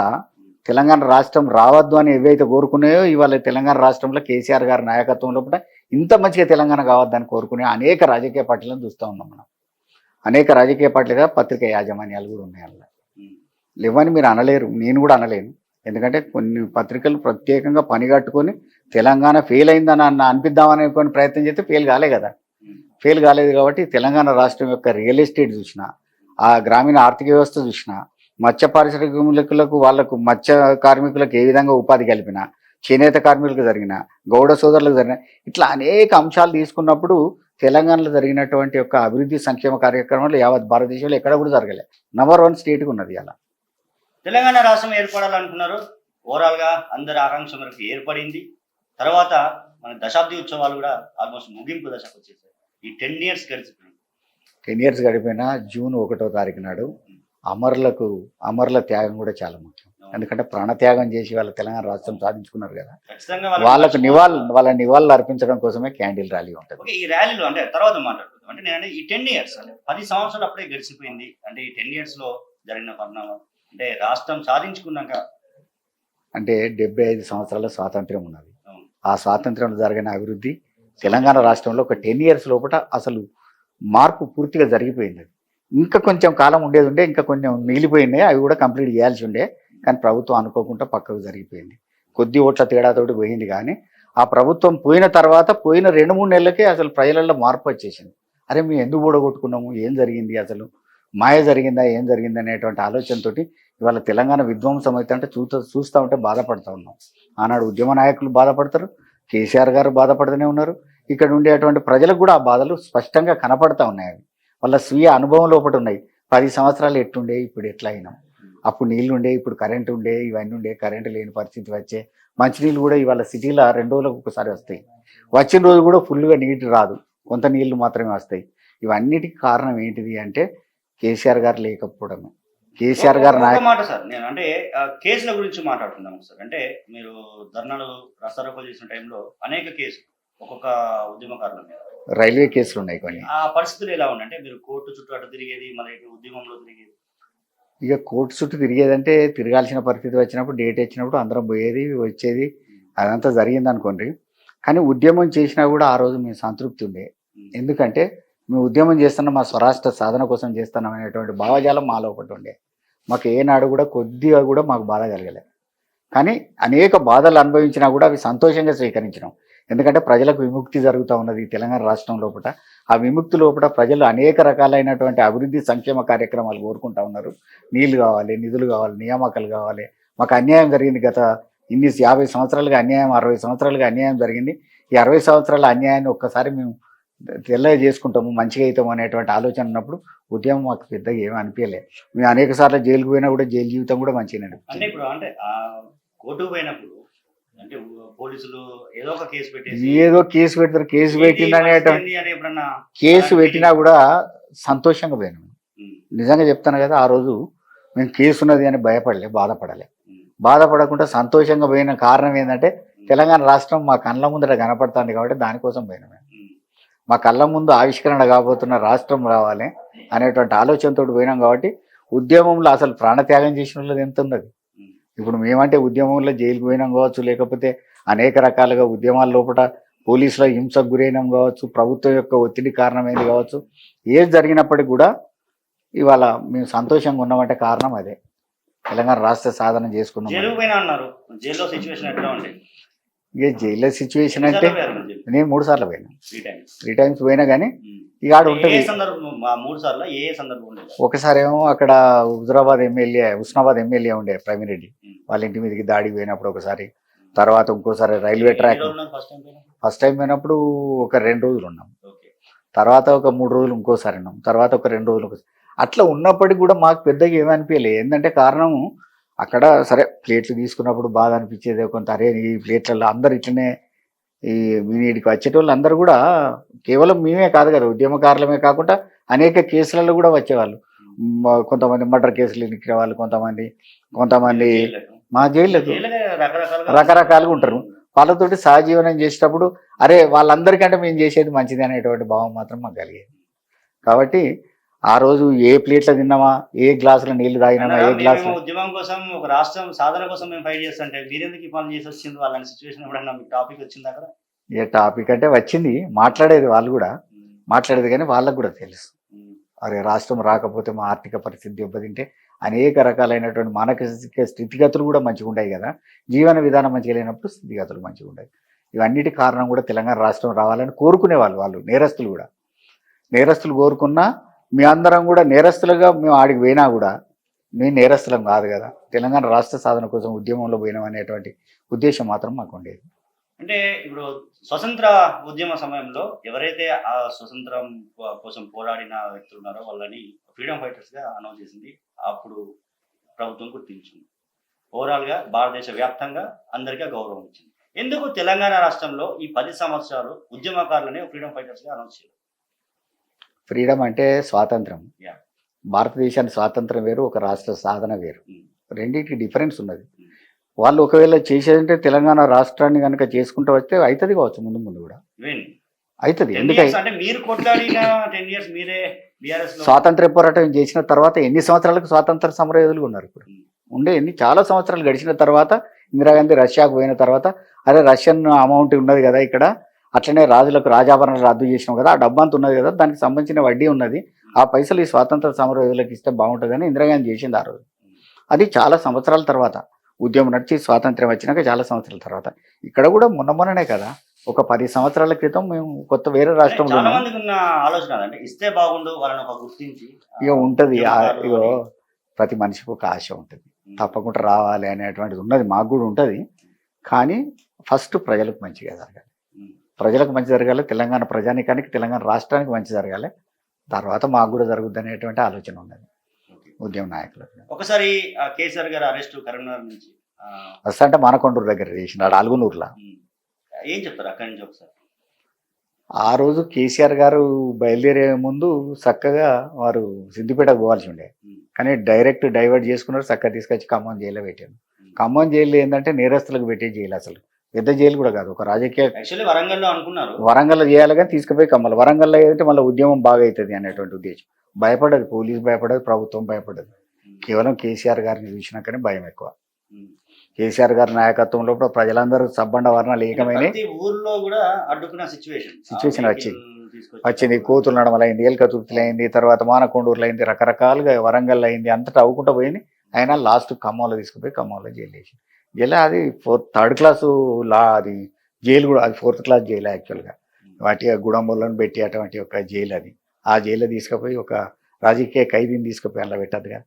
తెలంగాణ రాష్ట్రం రావద్దు అని ఏవైతే కోరుకున్నాయో ఇవాళ తెలంగాణ రాష్ట్రంలో కేసీఆర్ గారి నాయకత్వంలో కూడా ఇంత మంచిగా తెలంగాణ కావద్దని కోరుకునే అనేక రాజకీయ పార్టీలను చూస్తూ ఉన్నాం మనం. అనేక రాజకీయ పార్టీలుగా పత్రికా యాజమాన్యాలు కూడా ఉన్నాయి. అలా లేవని మీరు అనలేరు, నేను కూడా అనలేను. ఎందుకంటే కొన్ని పత్రికలు ప్రత్యేకంగా పనిగట్టుకొని తెలంగాణ ఫెయిల్ అయిందని అనిపిద్దామని కొన్ని ప్రయత్నం చేస్తే ఫెయిల్ కాలే కదా. ఫెయిల్ కాలేదు కాబట్టి తెలంగాణ రాష్ట్రం యొక్క రియల్ ఎస్టేట్ చూసినా, ఆ గ్రామీణ ఆర్థిక వ్యవస్థ చూసినా, మత్స్య పారిశ్రామికులకు వాళ్లకు మత్స్య కార్మికులకు ఏ విధంగా ఉపాధి కల్పినా, చేనేత కార్మికులకు జరిగిన, గౌడ సోదరులకు జరిగిన, ఇట్లా అనేక అంశాలు తీసుకున్నప్పుడు తెలంగాణలో జరిగినటువంటి యొక్క అభివృద్ధి సంక్షేమ కార్యక్రమాలు యావత్ భారతదేశంలో ఎక్కడ కూడా జరగలేదు. నంబర్ 1 స్టేట్గా ఉన్నది అలా. తెలంగాణ రాష్ట్రం ఏర్పడాలనుకున్నారు. ఓవరాల్ గా అందరి ఆకాంక్ష మేరకు ఏర్పడింది. తర్వాత మన దశాబ్ది ఉత్సవాలు కూడా ఆల్మోస్ట్ ముగింపు దశకు వచ్చేసాయి. ఈ 10 years గడిచిపోయింది. 10 years గడిపోయినా జూన్ 1వ తారీఖు నాడు అమరుల త్యాగం కూడా చాలా ముఖ్యం. ఎందుకంటే ప్రాణత్యాగం చేసి వాళ్ళ తెలంగాణ రాష్ట్రం సాధించుకున్నారు కదా, ఖచ్చితంగా వాళ్ళ నివాళులు అర్పించడం కోసమే క్యాండిల్ ర్యాలీ ఉంటుంది. ఈ ర్యాలీలో అంటే తర్వాత మాట్లాడుకుందాం. అంటే నేను ఈ 10 years అంటే 10 సంవత్సరాలు అప్పుడే గడిచిపోయింది. అంటే ఈ 10 years లో జరిగిన పరిణామం అంటే రాష్ట్రం సాధించుకున్నాక అంటే 75 సంవత్సరాల స్వాతంత్ర్యం ఉన్నది. ఆ స్వాతంత్ర్యంలో జరిగిన అభివృద్ధి తెలంగాణ రాష్ట్రంలో ఒక 10 years లోపల అసలు మార్పు పూర్తిగా జరిగిపోయింది. ఇంకా కొంచెం కాలం ఉండేది ఉండే, ఇంకా కొంచెం మిగిలిపోయినాయి, అవి కూడా కంప్లీట్ చేయాల్సి ఉండే. కానీ ప్రభుత్వం అనుకోకుండా పక్కకు జరిగిపోయింది. కొద్ది ఓట్ల తేడాతోటి పోయింది. కానీ ఆ ప్రభుత్వం పోయిన తర్వాత పోయిన 2-3 నెలలకే అసలు ప్రజలలో మార్పు వచ్చేసింది. అరే మేము ఎందుకు ఓడగొట్టుకున్నాము, ఏం జరిగింది, అసలు మాయ జరిగిందా, ఏం జరిగింది అనేటువంటి ఆలోచనతోటి ఇవాళ తెలంగాణ విధ్వంసం అయితే అంటే చూస్తూ ఉంటే బాధపడుతూ ఉన్నాం. ఆనాడు ఉద్యమ నాయకులు బాధపడతారు, కేసీఆర్ గారు బాధపడుతూనే ఉన్నారు. ఇక్కడ ఉండేటువంటి ప్రజలకు కూడా ఆ బాధలు స్పష్టంగా కనపడతా ఉన్నాయి. వాళ్ళ స్వీయ అనుభవం లోపల ఉన్నాయి. 10 సంవత్సరాలు ఎట్టుండే, ఇప్పుడు ఎట్లా అయినాం. అప్పుడు నీళ్లు ఉండే, ఇప్పుడు కరెంటు ఉండే, ఇవన్నీ ఉండే, కరెంటు లేని పరిస్థితి వచ్చే. మంచినీళ్ళు కూడా ఇవాళ సిటీలో 2 రోజులకు ఒకసారి వస్తాయి. వచ్చిన రోజు కూడా ఫుల్గా నీటి రాదు, కొంత నీళ్లు మాత్రమే వస్తాయి. ఇవన్నిటికి కారణం ఏంటిది అంటే కేసీఆర్ గారు లేకపోవడమే. కేసీఆర్ గారు మాట సార్, నేను అంటే కేసుల గురించి మాట్లాడుతున్నాను సార్. అంటే మీరు ధర్నాలు రస్తారోకోలు చేసిన టైంలో అనేక కేసులు ఒక్కొక్క ఉద్యమకారుల మీద, రైల్వే కేసులు ఉన్నాయి కొన్ని. ఆ పరిస్థితులు ఎలా ఉన్నాయి? మీరు కోర్టు చుట్టూ అటు తిరిగేది, మళ్ళీ ఉద్యమంలో తిరిగేది. ఇక కోర్టు చుట్టూ తిరిగేదంటే తిరగాల్సిన పరిస్థితి వచ్చినప్పుడు, డేట్ వచ్చినప్పుడు అందరం పోయేది వచ్చేది, అదంతా జరిగింది అనుకోండి. కానీ ఉద్యమం చేసినా కూడా ఆ రోజు మేము సంతృప్తి ఉండే. ఎందుకంటే మేము ఉద్యమం చేస్తున్నాం, మా స్వరాష్ట్ర సాధన కోసం చేస్తున్నాం అనేటువంటి భావజాలం మాలో ఒకటి ఉండే. మాకు ఏనాడు కూడా కొద్దిగా కూడా మాకు బాధ కలగలేదు. కానీ అనేక బాధలు అనుభవించినా కూడా అవి సంతోషంగా స్వీకరించినాం. ఎందుకంటే ప్రజలకు విముక్తి జరుగుతూ ఉన్నది తెలంగాణ రాష్ట్రం లోపల. ఆ విముక్తి లోపల ప్రజలు అనేక రకాలైనటువంటి అభివృద్ధి సంక్షేమ కార్యక్రమాలు కోరుకుంటా ఉన్నారు. నీళ్లు కావాలి, నిధులు కావాలి, నియామకాలు కావాలి. మాకు అన్యాయం జరిగింది. గత 50 సంవత్సరాలుగా అన్యాయం, 60 సంవత్సరాలుగా అన్యాయం జరిగింది. ఈ 60 సంవత్సరాల అన్యాయాన్ని ఒక్కసారి మేము చేసుకుంటాము, మంచిగా అవుతాము అనేటువంటి ఆలోచన ఉన్నప్పుడు ఉద్యమం మాకు పెద్దగా ఏమీ అనిపించలేదు. మేము అనేక సార్లు జైలుకు పోయినా కూడా జైలు జీవితం కూడా మంచిగా అనిపిస్తుంది. అంటే ఇప్పుడు అంటే కోర్టుకు పోయినప్పుడు అంటే పోలీసులు ఏదో ఒక కేసు పెట్టేసి ఏదో కేసు పెడతారు, కేసు పెట్టిందనేటువంటి కేసు పెట్టినా కూడా సంతోషంగా పోయినాం. నిజంగా చెప్తాను కదా, ఆ రోజు మేము కేసు ఉన్నది అని బాధపడలే. బాధపడకుండా సంతోషంగా పోయిన కారణం ఏంటంటే తెలంగాణ రాష్ట్రం మా కళ్ళ ముందర కనపడుతుంది కాబట్టి దానికోసం పోయినాం. మా కళ్ళ ముందు ఆవిష్కరణ కాబోతున్న రాష్ట్రం రావాలి అనేటువంటి ఆలోచనతో పోయినాం కాబట్టి ఉద్యమంలో అసలు ప్రాణత్యాగం చేసిన వాళ్ళది ఎంత ఉన్నది. ఇప్పుడు మేమంటే ఉద్యమంలో జైలుకు పోయినాం కావచ్చు, లేకపోతే అనేక రకాలుగా ఉద్యమాల లోపల పోలీసుల హింసకు గురైనాం కావచ్చు, ప్రభుత్వం యొక్క ఒత్తిడి కారణమైంది కావచ్చు. ఏది జరిగినప్పటికీ కూడా ఇవాళ మేము సంతోషంగా ఉన్నామంటే కారణం అదే. తెలంగాణ రాష్ట్ర సాధన చేసుకున్నాం. జైలు పోయినా అన్నారు, జైల్లో సిచ్యువేషన్ ఎట్లా ఉంది? ఇక జైల్లో సిచ్యువేషన్ అంటే నేను 3 సార్లు పోయినా, 3 times. 3 times పోయినా కానీ ఇక ఆడ ఏ ఉంటుంది. సందర్భం 3 సార్లు ఏ సందర్భం ఉండేది? ఒకసారి ఏమో అక్కడ ఉస్నాబాద్ ఎమ్మెల్యే ఉండే ప్రవీణ్ రెడ్డి, వాళ్ళ ఇంటి మీదకి దాడికి పోయినప్పుడు ఒకసారి, తర్వాత ఇంకోసారి రైల్వే ట్రాక్ ఫస్ట్ టైం పోయినప్పుడు ఒక 2 రోజులు ఉన్నాం, తర్వాత ఒక 3 రోజులు ఇంకోసారి ఉన్నాం, తర్వాత ఒక 2 రోజులు అట్లా ఉన్నప్పటికీ కూడా మాకు పెద్దగా ఏమనిపించలేదు. ఏంటంటే కారణం అక్కడ సరే ప్లేట్లు తీసుకున్నప్పుడు బాగా అనిపించేది కొంత, అరే ఈ ప్లేట్లలో అందరు ఇట్లనే ఈ వీడికి వచ్చేటోళ్ళు అందరూ కూడా కేవలం మేమే కాదు కదా, ఉద్యమకారులమే కాకుండా అనేక కేసులలో కూడా వచ్చేవాళ్ళు. కొంతమంది మర్డర్ కేసులు ఎన్నికిన వాళ్ళు, కొంతమంది మా జైళ్ళకు రకరకాలుగా ఉంటారు. వాళ్ళతోటి సహజీవనం చేసేటప్పుడు అరే వాళ్ళందరికంటే మేము చేసేది మంచిది అనేటువంటి భావం మాత్రం మాకు కలిగేది. కాబట్టి ఆ రోజు ఏ ప్లేట్లో తిన్నామా, ఏ గ్లాసులో నీళ్లు తాగినామా, ఏ గ్లాసు ఉద్యమం కోసం ఒక రాష్ట్రం సాధన కోసం మేము ఫైట్ చేస్తుంటే మీరెందుకు ఈ పనులు చేసి వచ్చింది అలాంటి సిచ్యువేషన్ ఎప్పుడన్నా మీకు టాపిక్ వచ్చింది అక్కడ? ఏ టాపిక్ అంటే వచ్చింది, మాట్లాడేది వాళ్ళు కూడా మాట్లాడేది, కానీ వాళ్ళకు కూడా తెలుసు అరే రాష్ట్రం రాకపోతే మా ఆర్థిక పరిస్థితి దెబ్బతింటే అనేక రకాలైనటువంటి మానసిక స్థితిగతులు కూడా మంచిగా ఉంటాయి కదా, జీవన విధానం మంచిగా లేనప్పుడు స్థితిగతులు మంచిగా ఉంటాయి. ఇవన్నిటి కారణం కూడా తెలంగాణ రాష్ట్రం రావాలని కోరుకునేవాళ్ళు. వాళ్ళు నేరస్తులు కూడా, నేరస్తులు కోరుకున్నా మీ అందరం కూడా నేరస్తులుగా మేము ఆడికి పోయినా కూడా మేము నేరస్తులం కాదు కదా, తెలంగాణ రాష్ట్ర సాధన కోసం ఉద్యమంలో పోయినాం అనేటువంటి ఉద్దేశం మాత్రం మాకు ఉండేది. అంటే ఇప్పుడు స్వతంత్ర ఉద్యమ సమయంలో ఎవరైతే ఆ స్వతంత్రం కోసం పోరాడిన వ్యక్తులు ఉన్నారో వాళ్ళని ఫ్రీడమ్ ఫైటర్స్ గా అనౌన్స్ చేసింది అప్పుడు ప్రభుత్వం గుర్తించింది. ఓవరాల్ గా భారతదేశ వ్యాప్తంగా అందరికీ గౌరవం ఇచ్చింది. ఎందుకు తెలంగాణ రాష్ట్రంలో ఈ 10 సంవత్సరాలు ఉద్యమకారులని ఫ్రీడమ్ ఫైటర్స్ గా అనౌన్స్ చేయాలి? ఫ్రీడమ్ అంటే స్వాతంత్రం. Yeah. భారతదేశానికి స్వాతంత్రం వేరు, ఒక రాష్ట్ర సాధన వేరు, రెండింటికి డిఫరెన్స్ ఉన్నది. Mm. వాళ్ళు ఒకవేళ చేసేదంటే తెలంగాణ రాష్ట్రాన్ని కనుక చేసుకుంటూ వస్తే అవుతుంది కావచ్చు, ముందు ముందు కూడా అవుతుంది. ఎందుకంటే అంటే మీరు కొట్లాడిన 10 years మీరే బీఆర్ఎస్ లో స్వాతంత్ర పోరాటం చేసిన తర్వాత ఎన్ని సంవత్సరాలకు స్వాతంత్ర సమరయోధులు ఉన్నారు ఇప్పుడు ఉండే, చాలా సంవత్సరాలు గడిచిన తర్వాత ఇందిరాగాంధీ రష్యాకు పోయిన తర్వాత అరే రష్యన్ అమౌంట్ ఉన్నది కదా ఇక్కడ, అట్లనే రాజులకు రాజాభరణాలు రద్దు చేసినాం కదా, ఆ డబ్బంతా ఉన్నది కదా, దానికి సంబంధించిన వడ్డీ ఉన్నది, ఆ పైసలు ఈ స్వాతంత్ర సమరయోధులకు ఇస్తే బాగుంటుందని ఇందిరాగాంధీ చేసింది ఆ రోజు. అది చాలా సంవత్సరాల తర్వాత ఉద్యమం నడిచి స్వాతంత్ర్యం వచ్చినాక చాలా సంవత్సరాల తర్వాత. ఇక్కడ కూడా మొన్ననే కదా, ఒక 10 సంవత్సరాల క్రితం మేము కొత్త వేరే రాష్ట్రంలో చాలా మందికి ఉన్న ఆలోచన అంటే ఇస్తే బాగుండు వాళ్ళని ఒక గుర్తించి ఇక ఉంటుంది. ఇగో ప్రతి మనిషికి ఒక ఆశ ఉంటుంది, తప్పకుండా రావాలి అనేటువంటిది ఉన్నది, మాకు కూడా ఉంటుంది. కానీ ఫస్ట్ ప్రజలకు మంచిగా జరగాలి, ప్రజలకు మంచి జరగాలి, తెలంగాణ ప్రజానికానికి తెలంగాణ రాష్ట్రానికి మంచి జరగాలి, తర్వాత మాకు కూడా జరుగుద్ది అనేటువంటి ఆలోచన ఉన్నది ఉద్యమ నాయకులకు. ఒకసారి కేసీఆర్ గారు అరెస్ట్ కరీంనగర్ నుంచి వస్తా అంటే మానకొండూరు దగ్గర చేసినాడు, అలుగునూరులో. ఏం చెప్తారు అక్కడి నుంచి ఒకసారి? ఆ రోజు కేసీఆర్ గారు బయలుదేరే ముందు చక్కగా వారు సిద్దిపేటకు పోవాల్సి ఉండే, కానీ డైరెక్ట్ డైవర్ట్ చేసుకున్నారు, చక్కగా తీసుకొచ్చి ఖమ్మం జైల్లో పెట్టారు. ఖమ్మం జైలు ఏంటంటే నేరస్తులకు పెట్టే జైలు, అసలు పెద్ద జైలు కూడా కాదు, ఒక రాజకీయ వరంగల్లో అనుకున్నారు, వరంగల్లో చేయాలి కానీ తీసుకుపోయి ఖమ్మంలో, వరంగల్లో ఏంటంటే మళ్ళీ ఉద్యమం బాగా అవుతుంది అనేటువంటి ఉద్దేశం. భయపడదు పోలీసు, భయపడదు ప్రభుత్వం, భయపడదు, కేవలం కేసీఆర్ గారిని చూసినాకనే భయం ఎక్కువ. కేసీఆర్ గారి నాయకత్వంలో ప్రజలందరూ సబ్బండ వర్ణాలు ఏకమైన ఊర్లో కూడా అడ్డుకున్న సిచ్యువేషన్ వచ్చింది. కోతులు నడమలు అయింది, ఎల్కతుర్తిలో అయింది, తర్వాత మానకొండూరులో అయింది, రకరకాలుగా వరంగల్ అయింది, అంతటా అవ్వకుండా పోయింది. అయినా లాస్ట్ ఖమ్మంలో తీసుకుపోయి ఖమ్మంలో జైలు వేసి, జైలు అది 3rd క్లాసు అది జైలు కూడా, అది 4th క్లాస్ జైలు యాక్చువల్గా, వాటి గుడంబులను పెట్టి అటువంటి ఒక జైలు అది. ఆ జైల్లో తీసుకుపోయి ఒక రాజకీయ ఖైదీని తీసుకుపోయి అలా పెట్టద్దుగా.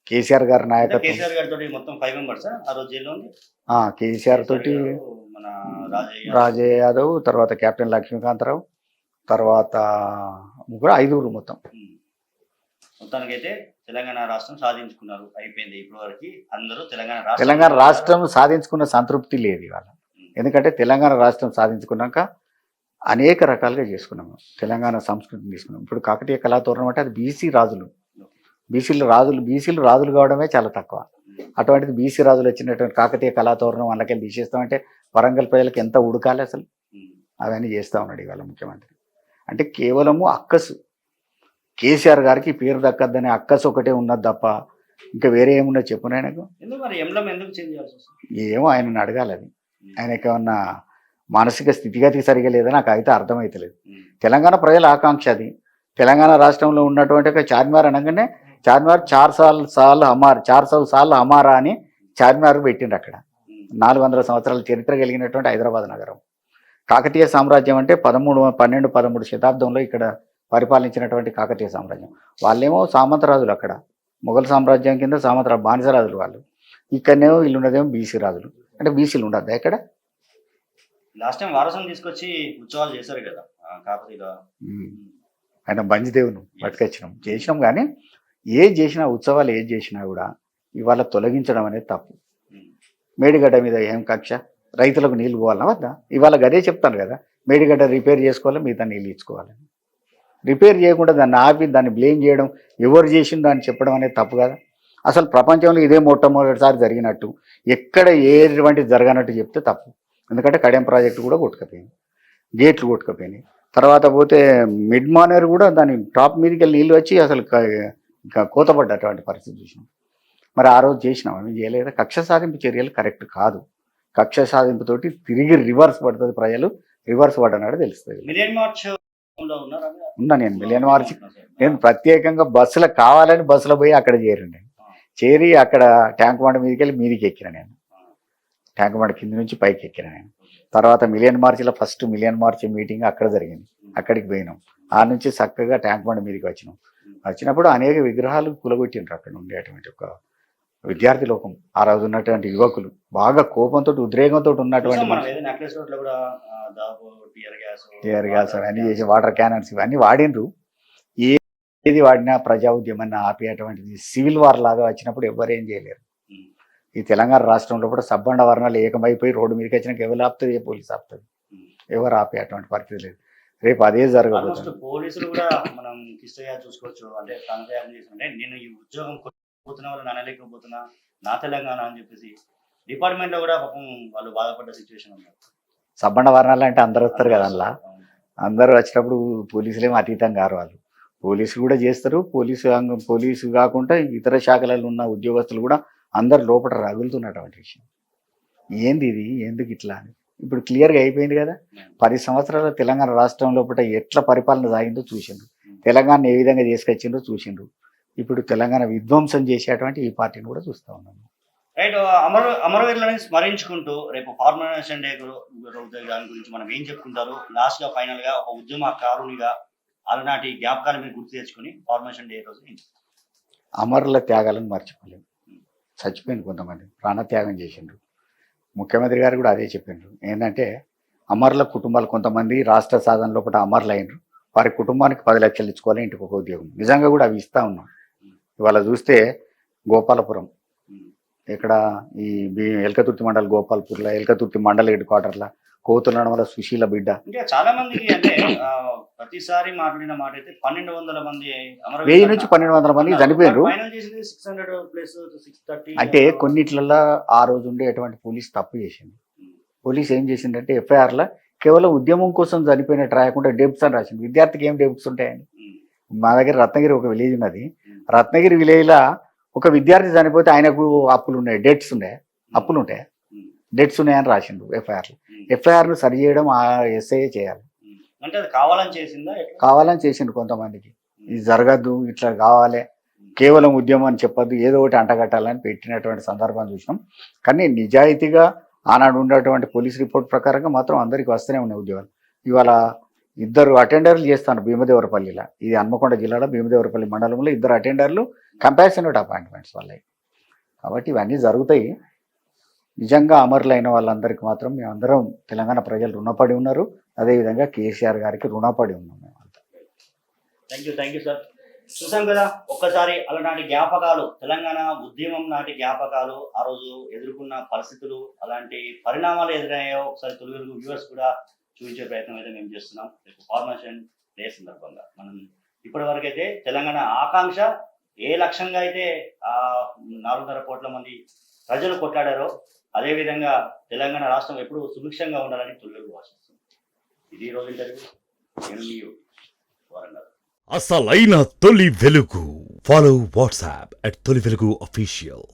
కేసీఆర్ గారి నాయకత్వం, కేసీఆర్ తోటి రాజయ్య యాదవ్, తర్వాత కెప్టెన్ లక్ష్మీకాంతరావు, తర్వాత 5 మొత్తం. మొత్తానికైతే తెలంగాణ రాష్ట్రం సాధించుకున్నారు, అయిపోయింది. ఇప్పటి వరకు అందరూ తెలంగాణ రాష్ట్రం సాధించుకున్న సంతృప్తి లేదు ఇవాళ. ఎందుకంటే తెలంగాణ రాష్ట్రం సాధించుకున్నాక అనేక రకాలుగా చేసుకున్నాము, తెలంగాణ సంస్కృతిని తీసుకున్నాం. ఇప్పుడు కాకతీయ కళాతోరణం అంటే అది బీసీ రాజులు, బీసీలు రాజులు కావడమే చాలా తక్కువ. అటువంటిది బీసీ రాజులు వచ్చినటువంటి కాకతీయ కళాతోరణం అందుకెళ్ళి తీసేస్తామంటే వరంగల్ ప్రజలకు ఎంత ఉడకాలి అసలు. అవన్నీ చేస్తూ ఉన్నాడు ఇవాళ ముఖ్యమంత్రి. అంటే కేవలము అక్కసు, కేసీఆర్ గారికి పేరు దక్కద్దనే అక్కసు ఒకటే ఉన్నది తప్ప ఇంకా వేరే ఏమున్నా చెప్పు ఆయనకు. ఏమో ఆయనను అడగాలి, అది ఆయనకి ఏమన్నా మానసిక స్థితిగతి సరిగా లేదా నాకు అయితే అర్థమవుతలేదు. తెలంగాణ ప్రజల ఆకాంక్ష అది. తెలంగాణ రాష్ట్రంలో ఉన్నటువంటి ఒక చార్మినార్ అనగానే చార్మినార్ 400 సార్లు హమారా అని చార్మినార్ పెట్టిండ్రు. అక్కడ 400 సంవత్సరాల చరిత్ర కలిగినటువంటి హైదరాబాద్ నగరం. కాకతీయ సామ్రాజ్యం అంటే 13 శతాబ్దంలో ఇక్కడ పరిపాలించినటువంటి కాకతీయ సామ్రాజ్యం. వాళ్ళేమో సామంతరాజులు అక్కడ, మొఘల్ సామ్రాజ్యం కింద బానిసరాజులు వాళ్ళు. ఇక్కడనేమో వీళ్ళు ఉన్నదేమో బీసీ రాజులు. అంటే బీసీలు ఉండద్దా ఇక్కడ? లాస్ట్ టైం వారసం తీసుకొచ్చి ఉత్సవాలు చేశారు కదా కాకతీయుల. ఆయన బంజిదేవును చేసినాం కానీ ఏది చేసినా, ఉత్సవాలు ఏది చేసినా కూడా ఇవాళ తొలగించడం అనేది తప్పు. మేడిగడ్డ మీద ఏం కక్ష? రైతులకు నీళ్లు పోవాలన్నా వద్దా? ఇవాళ గదే చెప్తాను కదా, మేడిగడ్డ రిపేర్ చేసుకోవాలి, మిగతా నీళ్ళు ఇచ్చుకోవాలని. రిపేర్ చేయకుండా దాన్ని ఆపి దాన్ని బ్లేమ్ చేయడం, ఎవరు చేసిందో అని చెప్పడం అనేది తప్పు కదా. అసలు ప్రపంచంలో ఇదే మొట్టమొదటిసారి జరిగినట్టు, ఎక్కడ ఎటువంటిది జరగనట్టు చెప్తే తప్పు. ఎందుకంటే కడెం ప్రాజెక్టు కూడా కొట్టుకపోయింది, గేట్లు కొట్టుకపోయినాయి. తర్వాత పోతే మిడ్ మానేర్ కూడా దాని టాప్ మీదకి వెళ్ళి నీళ్ళు వచ్చి అసలు కోతపడ్డటువంటి పరిస్థితి చూసినాం. మరి ఆ రోజు చేసినాం, అవి చేయలేదా? కక్ష సాధింపు చర్యలు కరెక్ట్ కాదు. కక్ష సాధింపుతోటి తిరిగి రివర్స్ పడుతుంది, ప్రజలు రివర్స్ పడ్డనాడు తెలుస్తుంది. ఉన్నా నేను మిలియన్ మార్చ్, నేను ప్రత్యేకంగా బస్సులో కావాలని బస్సులో పోయి అక్కడ చేరండి. చేరి అక్కడ ట్యాంక్ బండ మీదకి వెళ్ళి మీదికి ఎక్కిన నేను, ట్యాంక్ బండ కింద నుంచి పైకి ఎక్కిన నేను. తర్వాత మిలియన్ మార్చ్లో ఫస్ట్ మిలియన్ మార్చ్ మీటింగ్ అక్కడ జరిగింది, అక్కడికి పోయినాం. ఆ నుంచి చక్కగా ట్యాంక్ బండ మీదకి వచ్చినప్పుడు అనేక విగ్రహాలు కూలగొట్టిండ్రు అక్కడ ఉండేటువంటి ఒక విద్యార్థి లోకం. ఆ రోజు ఉన్నటువంటి యువకులు బాగా కోపంతో ఉద్రేకంతో ఉన్నటువంటి టీఆర్ గ్యాస్ అవన్నీ చేసి వాటర్ క్యానన్స్ ఇవన్నీ వాడినరు. ఏది వాడినా ప్రజా ఉద్యమాన్ని ఆపేటువంటిది సివిల్ వార్ లాగా వచ్చినప్పుడు ఎవరేం చేయలేరు. ఈ తెలంగాణ రాష్ట్రంలో కూడా సబ్బండ వర్ణాలు ఏకమైపోయి రోడ్డు మీదకి వచ్చినాక ఎవరు ఆపుతుంది? ఏ పోలీసు ఆపుతుంది? ఎవరు ఆపేటువంటి పరిస్థితి లేదు. రేపు అదే జరగబోతుంది. పోలీసులు కూడా మనం చూసుకోవచ్చు. అంటే నేను ఈ ఉద్యోగం పోతున్నా వాళ్ళు అనలేకపోతున్నా, నా తెలంగాణ అని చెప్పేసి డిపార్ట్మెంట్ లో కూడా పాపం వాళ్ళు బాధపడ్డ సిచ్యువేషన్ ఉన్నారు. సబ్బండ వర్ణాలు అంటే అందరు వస్తారు కదా, అలా అందరూ వచ్చినప్పుడు పోలీసులేమో అతీతం కారు. వాళ్ళు పోలీసులు కూడా చేస్తారు. పోలీసు కాకుండా ఇతర శాఖలలో ఉన్న ఉద్యోగస్తులు కూడా అందరు లోపల రగులుతున్నటువంటి విషయం. ఏంది ఇది, ఎందుకు ఇట్లా అని ఇప్పుడు క్లియర్గా అయిపోయింది కదా. 10 సంవత్సరాల తెలంగాణ రాష్ట్రం లోపల ఎట్లా పరిపాలన సాగిందో చూసిండ్రు, తెలంగాణ ఏ విధంగా చేసుకొచ్చిండ్రో చూసిండ్రు. ఇప్పుడు తెలంగాణ విధ్వంసం చేసేటువంటి ఈ పార్టీని కూడా చూస్తూ ఉన్నాము. రైట్. అమరవీరులని స్మరించుకుంటూ రేపు ఫార్మేషన్ డే దాని గురించి మనం ఏం చెప్పుకుంటారు? లాస్ట్ గా ఫైనల్ గా ఒక ఉద్యమకారునిగా అలనాటి జ్ఞాపకాలు మీరు గుర్తు తెచ్చుకుని ఫార్మేషన్ డే రోజు అమరుల త్యాగాలను మర్చిపోలేము. చచ్చిపోయింది కొంతమంది, ప్రాణత్యాగం చేసిండ్రు. ముఖ్యమంత్రి గారు కూడా అదే చెప్పిండ్రు. ఏంటంటే అమరుల కుటుంబాలు కొంతమంది రాష్ట్ర సాధన లోపల అమరులు అయినరు, వారి కుటుంబానికి 10 లక్షలు ఇచ్చుకోవాలి, ఇంటికి ఒక ఉద్యోగం. నిజంగా కూడా అవి ఇస్తా ఉన్నాం. ఇవాళ చూస్తే గోపాలపురం, ఇక్కడ ఈ ఎల్కతుర్తి మండల్ గోపాల్పూర్లో, ఎల్కతుర్తి మండల్ హెడ్ క్వార్టర్లో కోతులడం వల్ల సుశీల బిడ్డ. అంటే చాలా మందికి అంటే ప్రతిసారి మాట్లాడిన మాట అయితే 1200 మంది 1000 నుంచి 1200 మంది చనిపోయారు. అంటే కొన్నిట్లలో ఆ రోజు ఉండేటువంటి పోలీస్ తప్పు చేసింది. పోలీస్ ఏం చేసిందంటే ఎఫ్ఐఆర్లో కేవలం ఉద్యమం కోసం చనిపోయినట్టు రాయకుండా డెబ్ట్స్ అని రాసింది. విద్యార్థికి ఏం డెబ్ట్స్ ఉంటాయని? మా దగ్గర రత్నగిరి ఒక విలేజ్ ఉన్నది. రత్నగిరి విలేజ్లో ఒక విద్యార్థి చనిపోతే ఆయనకు అప్పులు ఉన్నాయి, డెట్స్ ఉన్నాయి, అప్పులు ఉంటాయి, డెట్స్ ఉన్నాయని రాసిండు ఎఫ్ఐఆర్లు. ఎఫ్ఐఆర్ను సరి చేయడం ఆ ఎస్ఐ చేయాలి. అంటే అది కావాలని చేసిందా? కావాలని చేసిండు కొంతమందికి. ఇది జరగద్దు, ఇట్లా కావాలి, కేవలం ఉద్యమం అని చెప్పొద్దు, ఏదో ఒకటి అంటగట్టాలని పెట్టినటువంటి సందర్భం చూసినాం. కానీ నిజాయితీగా ఆనాడు ఉన్నటువంటి పోలీస్ రిపోర్ట్ ప్రకారంగా మాత్రం అందరికీ వస్తూనే ఉన్నాయి ఉద్యోగాలు. ఇవాళ 2 అటెండర్లు చేస్తాను భీమదేవరపల్లిలో, ఇది హన్మకొండ జిల్లాలో భీమదేవరపల్లి మండలంలో 2 అటెండర్లు కంపాషనేట్ అపాయింట్మెంట్స్ వాళ్ళవి. కాబట్టి ఇవన్నీ జరుగుతాయి. నిజంగా అమరులైన వాళ్ళందరికీ మాత్రం మేమందరం తెలంగాణ ప్రజలు రుణపడి ఉన్నారు. అదేవిధంగా కేసీఆర్ గారికి రుణపడి ఉన్నాం మేమంతా. Thank you sir. చూసాం కదా, ఒక్కసారి అలనాటి జ్ఞాపకాలు, తెలంగాణ ఉద్యమం నాటి జ్ఞాపకాలు, ఆ రోజు ఎదుర్కొన్న పరిస్థితులు, అలాంటి పరిణామాలు ఎదురయ్యాయో ఒకసారి తెలుగు వ్యూవర్స్ కూడా చూపించే ప్రయత్నం అయితే మేము చేస్తున్నాం. ఫార్మేషన్ డే సందర్భంగా మనం ఇప్పటి వరకు అయితే తెలంగాణ ఆకాంక్ష ఏ లక్ష్యంగా అయితే 4.5 కోట్ల మంది ప్రజలు కొట్లాడారో అదేవిధంగా తెలంగాణ రాష్ట్రం ఎప్పుడు సుభిక్షంగా ఉండాలని తొలి భాషిస్తుంది. ఇది రోజు ఇంటర్వ్యూ. నేను మీ వరంగల్. అసలైన తొలి వెలుగు. ఫాలో వాట్సాప్ @తొలి వెలుగు అఫీషియల్.